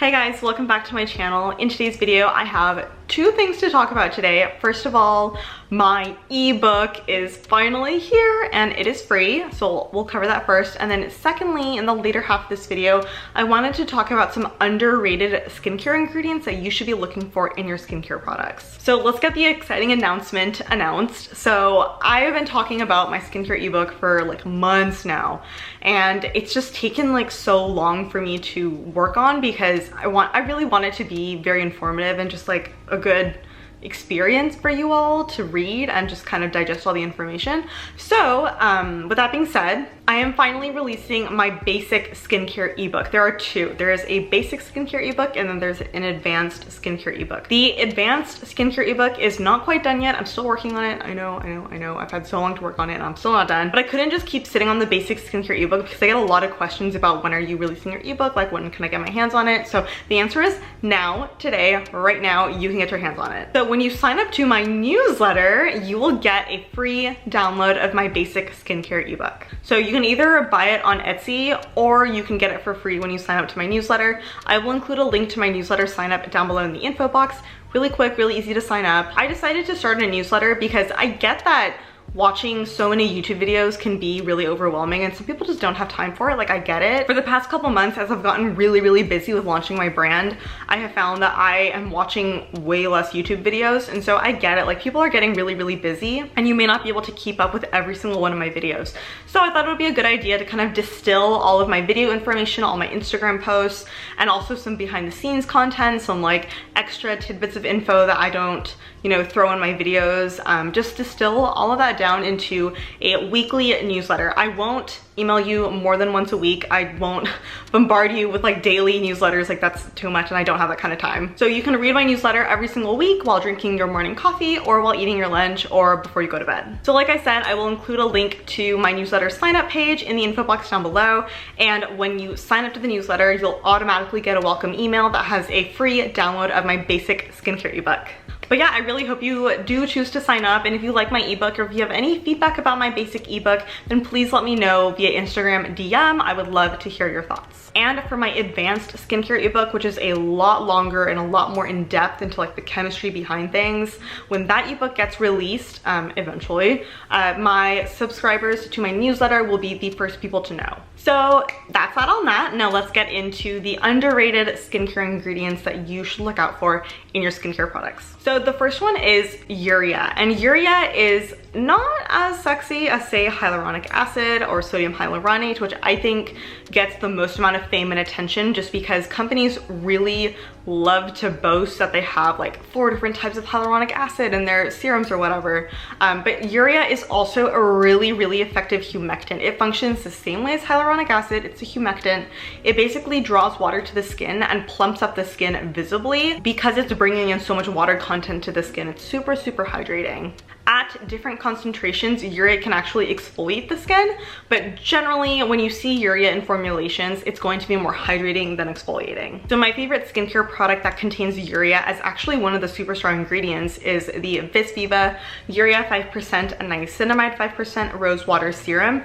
Hey guys, welcome back to my channel. In today's video, I have two things to talk about today. First of all, my ebook is finally here and it is free, so we'll cover that first. And then secondly, in the later half of this video, I wanted to talk about some underrated skincare ingredients that you should be looking for in your skincare products. So let's get the exciting announcement announced. So I have been talking about my skincare ebook for like months now, and it's just taken like so long for me to work on because I really want it to be very informative and just like a good experience for you all to read and just kind of digest all the information. So with that being said, I am finally releasing my basic skincare ebook. There are two. There is a basic skincare ebook and then there's an advanced skincare ebook. The advanced skincare ebook is not quite done yet. I'm still working on it. I know. I've had so long to work on it and I'm still not done. But I couldn't just keep sitting on the basic skincare ebook because I get a lot of questions about when are you releasing your ebook? Like when can I get my hands on it? So the answer is now, today, right now, you can get your hands on it. So when you sign up to my newsletter, you will get a free download of my basic skincare ebook. So you can either buy it on Etsy or you can get it for free when you sign up to my newsletter. I will include a link to my newsletter sign up down below in the info box. Really quick, really easy to sign up. I decided to start a newsletter because I get that watching so many YouTube videos can be really overwhelming and some people just don't have time for it. Like, I get it. For the past couple months, as I've gotten really busy with launching my brand, I have found that I am watching way less YouTube videos, and so I get it. Like, people are getting really busy and you may not be able to keep up with every single one of my videos. So I thought it would be a good idea to kind of distill all of my video information, all my Instagram posts, and also some behind the scenes content, some like extra tidbits of info that I don't, you know, throw in my videos. Just distill all of that down into a weekly newsletter. I won't email you more than once a week. I won't bombard you with like daily newsletters. Like, that's too much and I don't have that kind of time. So you can read my newsletter every single week while drinking your morning coffee or while eating your lunch or before you go to bed. So like I said, I will include a link to my newsletter sign up page in the info box down below. And when you sign up to the newsletter, you'll automatically get a welcome email that has a free download of my basic skincare ebook. But yeah, I really hope you do choose to sign up, and if you like my ebook or if you have any feedback about my basic ebook, then please let me know via Instagram DM. I would love to hear your thoughts. And for my advanced skincare ebook, which is a lot longer and a lot more in depth into like the chemistry behind things, when that ebook gets released eventually, my subscribers to my newsletter will be the first people to know. So that's that on that. Now let's get into the underrated skincare ingredients that you should look out for in your skincare products. So the first one is urea, and urea is not as sexy as, say, hyaluronic acid or sodium hyaluronate, which I think gets the most amount of fame and attention just because companies really love to boast that they have like 4 different types of hyaluronic acid in their serums or whatever. But urea is also a really effective humectant. It functions the same way as hyaluronic acid. It's a humectant. It basically draws water to the skin and plumps up the skin visibly because it's bringing in so much water content to the skin. It's super hydrating. At different concentrations, urea can actually exfoliate the skin, but generally when you see urea in formulations, it's going to be more hydrating than exfoliating. So my favorite skincare product that contains urea as actually one of the super strong ingredients is the Visviva Urea 5% Niacinamide 5% Rose Water Serum.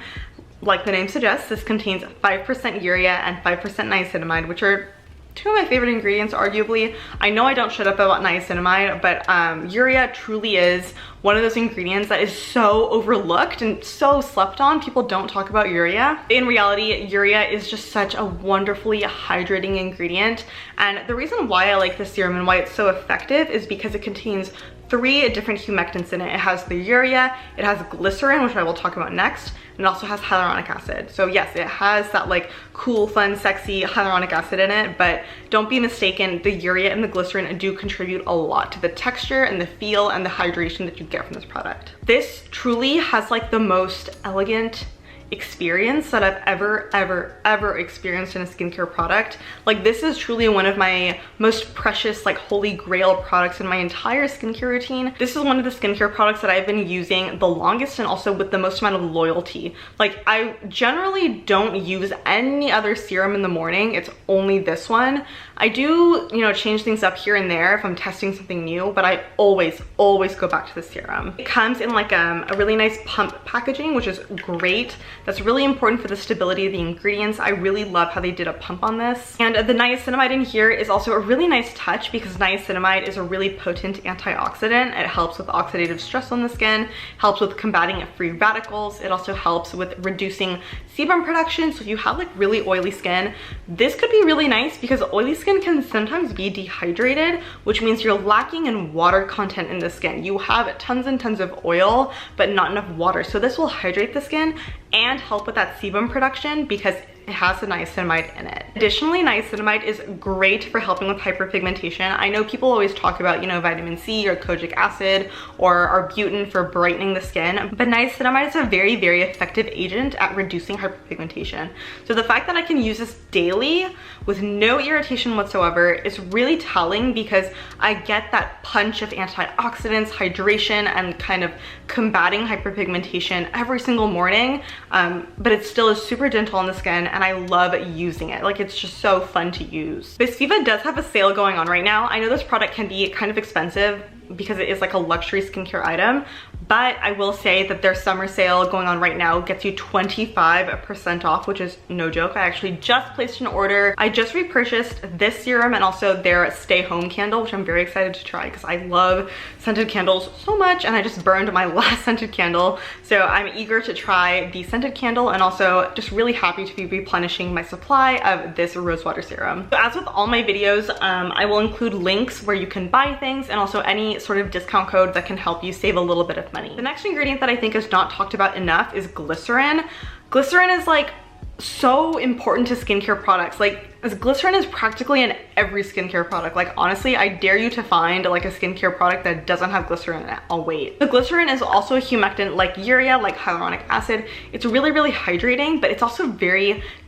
Like the name suggests, this contains 5% urea and 5% niacinamide, which are two of my favorite ingredients, arguably. I know I don't shut up about niacinamide, but urea truly is one of those ingredients that is so overlooked and so slept on. People don't talk about urea. In reality, urea is just such a wonderfully hydrating ingredient. And the reason why I like this serum and why it's so effective is because it contains 3 different humectants in it. It has the urea, it has glycerin, which I will talk about next, and it also has hyaluronic acid. So yes, it has that like cool, fun, sexy hyaluronic acid in it, but don't be mistaken, the urea and the glycerin do contribute a lot to the texture and the feel and the hydration that you get from this product. This truly has like the most elegant experience that I've ever experienced in a skincare product. Like, this is truly one of my most precious, like, holy grail products in my entire skincare routine. This is one of the skincare products that I've been using the longest and also with the most amount of loyalty. Like, I generally don't use any other serum in the morning. It's only this one. I do, you know, change things up here and there if I'm testing something new, but I always go back to the serum. It comes in like a really nice pump packaging, which is great. That's really important for the stability of the ingredients. I really love how they did a pump on this. And the niacinamide in here is also a really nice touch because niacinamide is a really potent antioxidant. It helps with oxidative stress on the skin, helps with combating free radicals. It also helps with reducing sebum production. So if you have like really oily skin, this could be really nice because oily skin can sometimes be dehydrated, which means you're lacking in water content in the skin. You have tons and tons of oil, but not enough water. So this will hydrate the skin and help with that sebum production because it has the niacinamide in it. Additionally, niacinamide is great for helping with hyperpigmentation. I know people always talk about, you know, vitamin C or kojic acid or arbutin for brightening the skin, but niacinamide is a very, very effective agent at reducing hyperpigmentation. So the fact that I can use this daily with no irritation whatsoever is really telling because I get that punch of antioxidants, hydration, and kind of combating hyperpigmentation every single morning, but it still is super gentle on the skin and I love using it. Like, it's just so fun to use. Bisviva does have a sale going on right now. I know this product can be kind of expensive because it is like a luxury skincare item, but I will say that their summer sale going on right now gets you 25% off, which is no joke. I actually just placed an order. I just repurchased this serum and also their stay home candle, which I'm very excited to try because I love scented candles so much and I just burned my last scented candle. So I'm eager to try the scented candle and also just really happy to be replenishing my supply of this rosewater serum. So as with all my videos, I will include links where you can buy things and also any sort of discount code that can help you save a little bit of money. The next ingredient that I think is not talked about enough is glycerin. Glycerin is like so important to skincare products. Like, glycerin is practically in every skincare product. Like, honestly, I dare you to find like a skincare product that doesn't have glycerin in it. I'll wait. The glycerin is also a humectant like urea, like hyaluronic acid. It's really, really hydrating, but it's also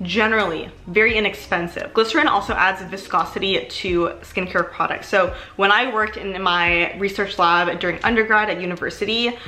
generally very inexpensive. Glycerin also adds viscosity to skincare products. So when I worked in my research lab during undergrad at university,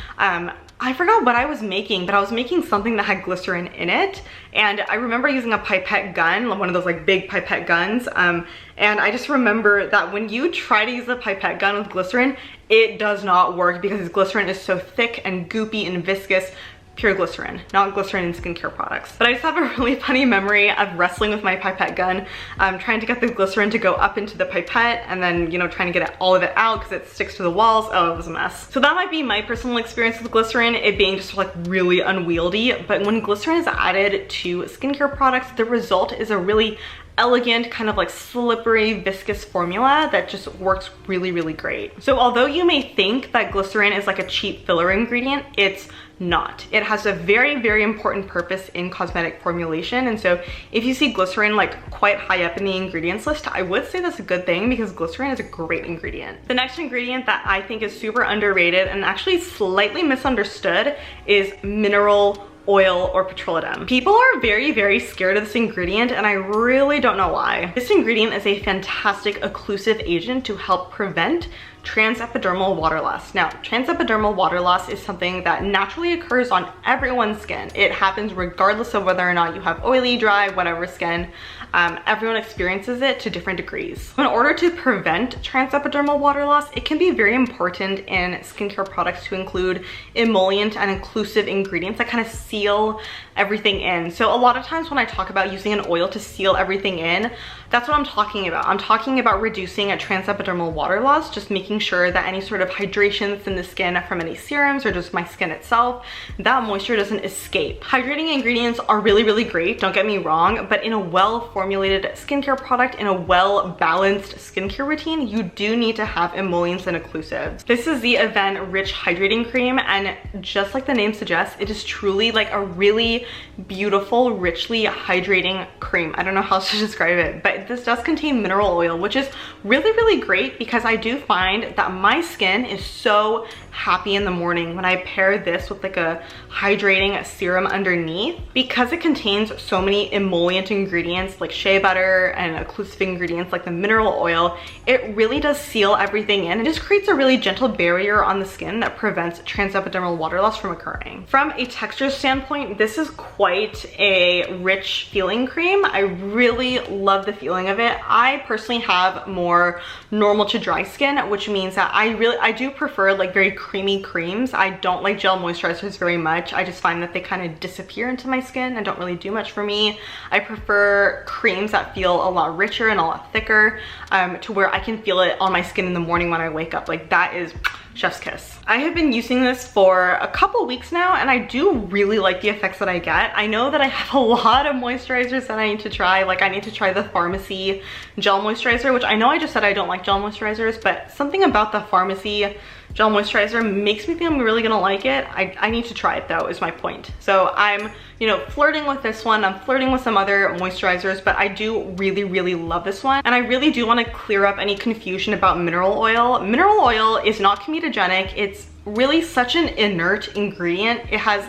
I forgot what I was making, but I was making something that had glycerin in it. And I remember using a pipette gun, one of those like big pipette guns. And I just remember that when you try to use a pipette gun with glycerin, it does not work because glycerin is so thick and goopy and viscous. Pure glycerin, not glycerin in skincare products. But I just have a really funny memory of wrestling with my pipette gun, trying to get the glycerin to go up into the pipette and then, you know, trying to get all of it out because it sticks to the walls. Oh, it was a mess. So that might be my personal experience with glycerin, it being just like really unwieldy. But when glycerin is added to skincare products, the result is a really elegant, kind of like slippery, viscous formula that just works really, really great. So although you may think that glycerin is like a cheap filler ingredient, it's not. It has a very, very important purpose in cosmetic formulation. And so if you see glycerin like quite high up in the ingredients list, I would say that's a good thing because glycerin is a great ingredient. The next ingredient that I think is super underrated and actually slightly misunderstood is mineral oil or petroleum. People are very, very scared of this ingredient and I really don't know why. This ingredient is a fantastic occlusive agent to help prevent transepidermal water loss. Now, transepidermal water loss is something that naturally occurs on everyone's skin. It happens regardless of whether or not you have oily, dry, whatever skin. Everyone experiences it to different degrees. In order to prevent transepidermal water loss, it can be very important in skincare products to include emollient and inclusive ingredients that kind of seal everything in. So a lot of times when I talk about using an oil to seal everything in, that's what I'm talking about. I'm talking about reducing a transepidermal water loss, just making sure that any sort of hydration that's in the skin from any serums or just my skin itself, that moisture doesn't escape. Hydrating ingredients are really, really great, don't get me wrong, but in a well-formulated skincare product, in a well-balanced skincare routine, you do need to have emollients and occlusives. This is the Avène Rich Hydrating Cream, and just like the name suggests, it is truly like a really beautiful, richly hydrating cream. I don't know how else to describe it, but this does contain mineral oil, which is really, really great because I do find that my skin is so happy in the morning when I pair this with like a hydrating serum underneath. Because it contains so many emollient ingredients like shea butter and occlusive ingredients like the mineral oil, it really does seal everything in. It just creates a really gentle barrier on the skin that prevents transepidermal water loss from occurring. From a texture standpoint, this is quite a rich feeling cream. I really love the feeling of it. I personally have more normal to dry skin, which means that I do prefer like very creamy creams. I don't like gel moisturizers very much. I just find that they kind of disappear into my skin and don't really do much for me. I prefer creams that feel a lot richer and a lot thicker, to where I can feel it on my skin in the morning when I wake up. Like, that is chef's kiss. I have been using this for a couple weeks now, and I do really like the effects that I get. I know that I have a lot of moisturizers that I need to try. Like, I need to try the Pharmacy gel moisturizer, which I know I just said I don't like gel moisturizers, but something about the Pharmacy gel moisturizer makes me think I'm really gonna like it. I need to try it though, is my point. So I'm, you know, flirting with this one. I'm flirting with some other moisturizers, but I do really, really love this one. And I really do want to clear up any confusion about mineral oil. Mineral oil is not comedogenic. It's really such an inert ingredient. It has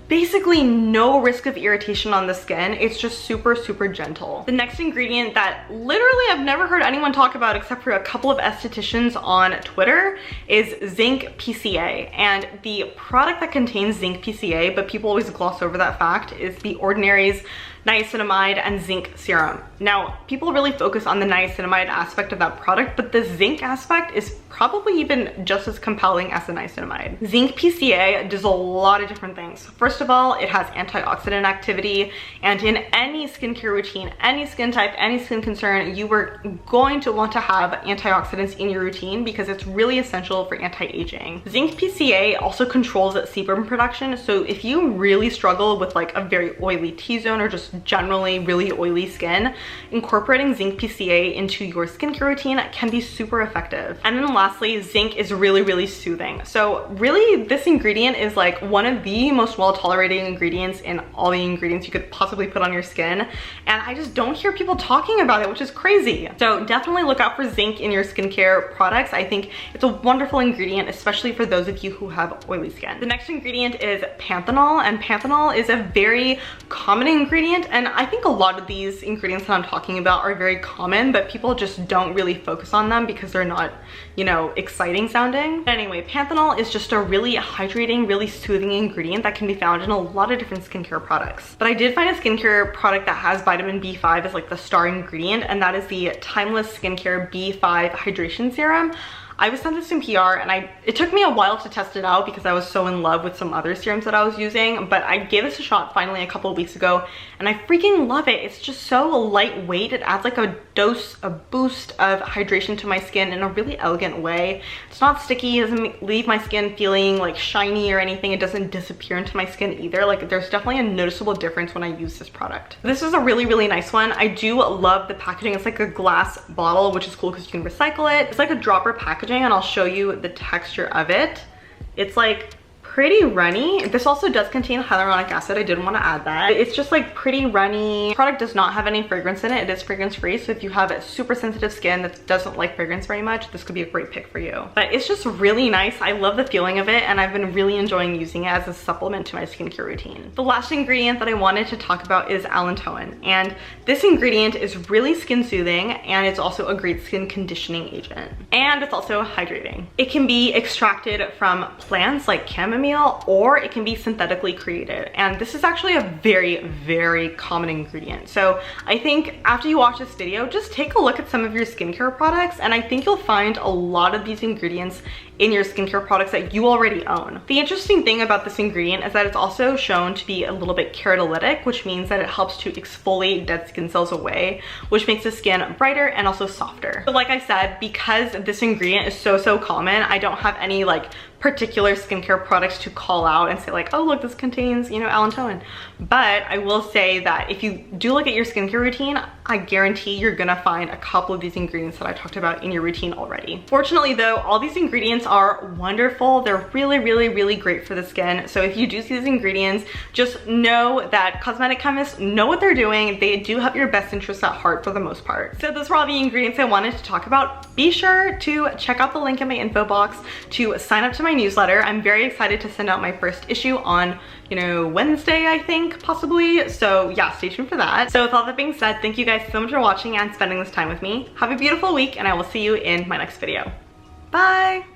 basically no risk of irritation on the skin. It's just super, super gentle. The next ingredient that literally I've never heard anyone talk about except for a couple of estheticians on Twitter is Zinc PCA. And the product that contains Zinc PCA, but people always gloss over that fact, is the Ordinary's niacinamide and zinc serum. Now, people really focus on the niacinamide aspect of that product, but the zinc aspect is probably even just as compelling as the niacinamide. Zinc PCA does a lot of different things. First of all, it has antioxidant activity, and in any skincare routine, any skin type, any skin concern, you are going to want to have antioxidants in your routine because it's really essential for anti-aging. Zinc PCA also controls sebum production, so if you really struggle with like a very oily T-zone or just generally really oily skin, incorporating Zinc PCA into your skincare routine can be super effective. And then lastly, zinc is really, really soothing. So really, this ingredient is like one of the most well-tolerated ingredients in all the ingredients you could possibly put on your skin. And I just don't hear people talking about it, which is crazy. So definitely look out for zinc in your skincare products. I think it's a wonderful ingredient, especially for those of you who have oily skin. The next ingredient is Panthenol, and Panthenol is a very common ingredient. And I think a lot of these ingredients that I'm talking about are very common, but people just don't really focus on them because they're not, you know, exciting sounding. But anyway, Panthenol is just a really hydrating, really soothing ingredient that can be found in a lot of different skincare products. But I did find a skincare product that has vitamin B5 as like the star ingredient, and that is the Timeless Skincare B5 Hydration Serum. I was sent this in PR, and it took me a while to test it out because I was so in love with some other serums that I was using, but I gave this a shot finally a couple of weeks ago, and I freaking love it. It's just so lightweight. It adds like a boost of hydration to my skin in a really elegant way. It's not sticky. It doesn't leave my skin feeling like shiny or anything. It doesn't disappear into my skin either. Like, there's definitely a noticeable difference when I use this product. This is a really, really nice one. I do love the packaging. It's like a glass bottle, which is cool because you can recycle it. It's like a dropper packaging, and I'll show you the texture of it. It's like pretty runny. This also does contain hyaluronic acid. I did want to add that. It's just like pretty runny. The product does not have any fragrance in it. It is fragrance free, so if you have a super sensitive skin that doesn't like fragrance very much, this could be a great pick for you. But it's just really nice. I love the feeling of it, and I've been really enjoying using it as a supplement to my skincare routine. The last ingredient that I wanted to talk about is Alantoin, and this ingredient is really skin soothing, and it's also a great skin conditioning agent, and it's also hydrating. It can be extracted from plants like chamomile, or it can be synthetically created, and this is actually a very, very common ingredient. So I think after you watch this video, just take a look at some of your skincare products, and I think you'll find a lot of these ingredients in your skincare products that you already own. The interesting thing about this ingredient is that it's also shown to be a little bit keratolytic, which means that it helps to exfoliate dead skin cells away, which makes the skin brighter and also softer. But like I said, because this ingredient is so common, I don't have any like particular skincare products to call out and say like, oh look, this contains, you know, Alantoin. But I will say that if you do look at your skincare routine, I guarantee you're gonna find a couple of these ingredients that I talked about in your routine already. Fortunately though, all these ingredients are wonderful. They're really great for the skin. So if you do see these ingredients, just know that cosmetic chemists know what they're doing. They do have your best interests at heart for the most part. So those were all the ingredients I wanted to talk about. Be sure to check out the link in my info box to sign up to my newsletter. I'm very excited to send out my first issue on, you know, Wednesday, I think, possibly. So yeah, stay tuned for that. So with all that being said, thank you guys so much for watching and spending this time with me. Have a beautiful week, and I will see you in my next video. Bye!